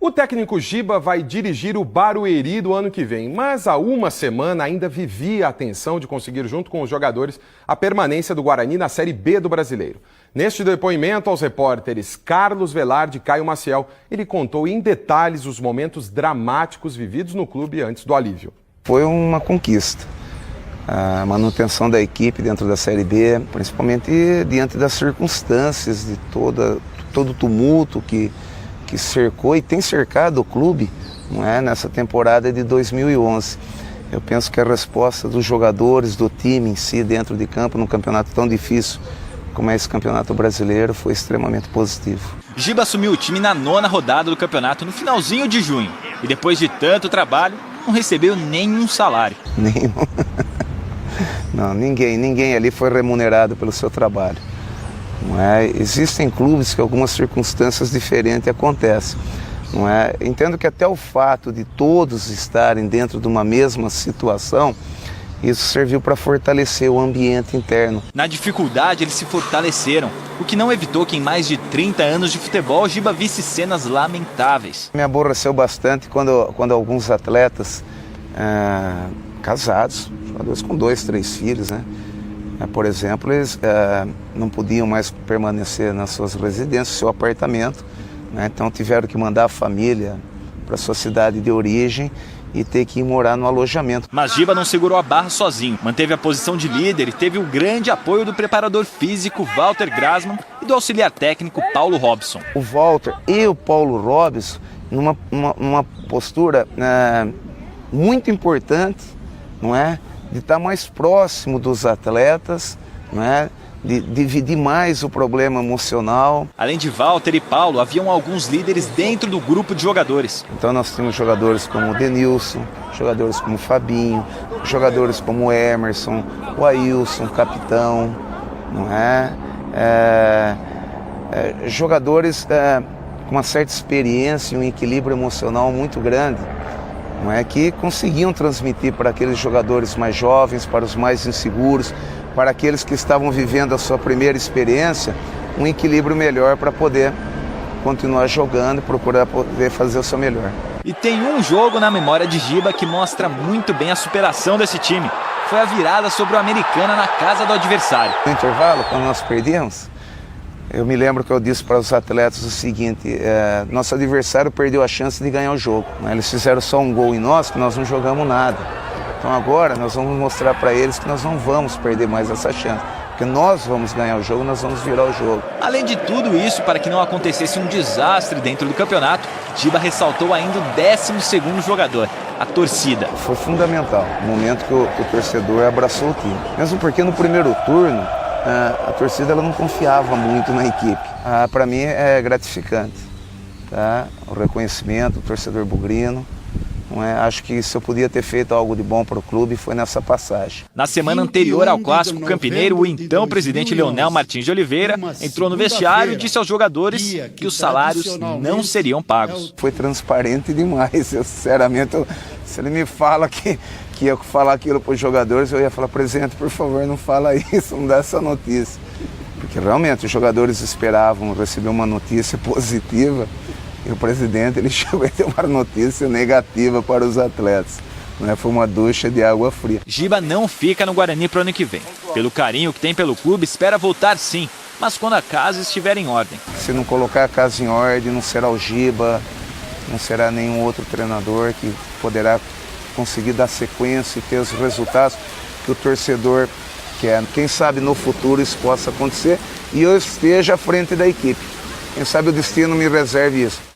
O técnico Giba vai dirigir o Barueri do ano que vem, mas há uma semana ainda vivia a tensão de conseguir, junto com os jogadores, a permanência do Guarani na Série B do Brasileiro. Neste depoimento aos repórteres Carlos Velarde e Caio Maciel, ele contou em detalhes os momentos dramáticos vividos no clube antes do alívio. Foi uma conquista, a manutenção da equipe dentro da Série B, principalmente diante das circunstâncias, de todo o tumulto que cercou e tem cercado o clube, não é, nessa temporada de 2011. Eu penso que a resposta dos jogadores, do time em si, dentro de campo, num campeonato tão difícil como é esse campeonato brasileiro, foi extremamente positivo. Giba assumiu o time na 9ª rodada do campeonato no finalzinho de junho e depois de tanto trabalho, não recebeu nenhum salário. Nenhum. Não, ninguém ali foi remunerado pelo seu trabalho. Não é? Existem clubes que algumas circunstâncias diferentes acontecem. Não é? Entendo que até o fato de todos estarem dentro de uma mesma situação, isso serviu para fortalecer o ambiente interno. Na dificuldade, eles se fortaleceram, o que não evitou que em mais de 30 anos de futebol, Giba visse cenas lamentáveis. Me aborreceu bastante quando alguns atletas casados, jogadores com 2, 3 filhos, né? Por exemplo, eles não podiam mais permanecer nas suas residências, seu apartamento, né? Então tiveram que mandar a família para a sua cidade de origem e ter que ir morar no alojamento. Mas Giba não segurou a barra sozinho, manteve a posição de líder e teve o grande apoio do preparador físico Walter Grasman e do auxiliar técnico Paulo Robson. O Walter e o Paulo Robson, numa postura muito importante, não é? De estar mais próximo dos atletas, não é? De dividir mais o problema emocional. Além de Walter e Paulo, haviam alguns líderes dentro do grupo de jogadores. Então nós temos jogadores como o Denilson, jogadores como o Fabinho, jogadores como o Emerson, o Ailson, capitão, não é? Jogadores com uma certa experiência e um equilíbrio emocional muito grande, não é? Que conseguiam transmitir para aqueles jogadores mais jovens, para os mais inseguros, para aqueles que estavam vivendo a sua primeira experiência, um equilíbrio melhor para poder continuar jogando e procurar poder fazer o seu melhor. E tem um jogo na memória de Giba que mostra muito bem a superação desse time. Foi a virada sobre o Americana na casa do adversário. No intervalo, quando nós perdemos, eu me lembro que eu disse para os atletas o seguinte: nosso adversário perdeu a chance de ganhar o jogo. Eles fizeram só um gol em nós, que nós não jogamos nada. Então agora nós vamos mostrar para eles que nós não vamos perder mais essa chance. Porque nós vamos ganhar o jogo, nós vamos virar o jogo. Além de tudo isso, para que não acontecesse um desastre dentro do campeonato, Giba ressaltou ainda o 12º jogador, a torcida. Foi fundamental, o momento que o torcedor abraçou o time. Mesmo porque no primeiro turno, a torcida ela não confiava muito na equipe. Para mim é gratificante, tá? O reconhecimento, o torcedor bugrino. Não é? Acho que se eu podia ter feito algo de bom para o clube foi nessa passagem. Na semana anterior ao Clássico Campineiro, o então presidente Leonel Martins de Oliveira entrou no vestiário e disse aos jogadores que os salários não seriam pagos. Foi transparente demais. Eu, sinceramente, se ele me fala que ia falar aquilo para os jogadores, eu ia falar: presidente, por favor, não fala isso, não dá essa notícia. Porque realmente os jogadores esperavam receber uma notícia positiva. E o presidente ele chegou a ter uma notícia negativa para os atletas. Foi uma ducha de água fria. Giba não fica no Guarani para o ano que vem. Pelo carinho que tem pelo clube, espera voltar sim, mas quando a casa estiver em ordem. Se não colocar a casa em ordem, não será o Giba, não será nenhum outro treinador que poderá conseguir dar sequência e ter os resultados que o torcedor quer. Quem sabe no futuro isso possa acontecer e eu esteja à frente da equipe. Quem sabe o destino me reserve isso.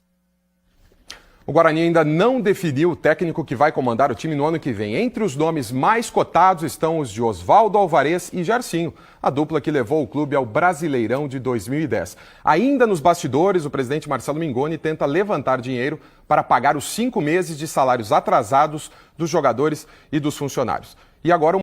O Guarani ainda não definiu o técnico que vai comandar o time no ano que vem. Entre os nomes mais cotados estão os de Oswaldo Alvarez e Jarcinho, a dupla que levou o clube ao Brasileirão de 2010. Ainda nos bastidores, o presidente Marcelo Mingoni tenta levantar dinheiro para pagar os 5 meses de salários atrasados dos jogadores e dos funcionários. E agora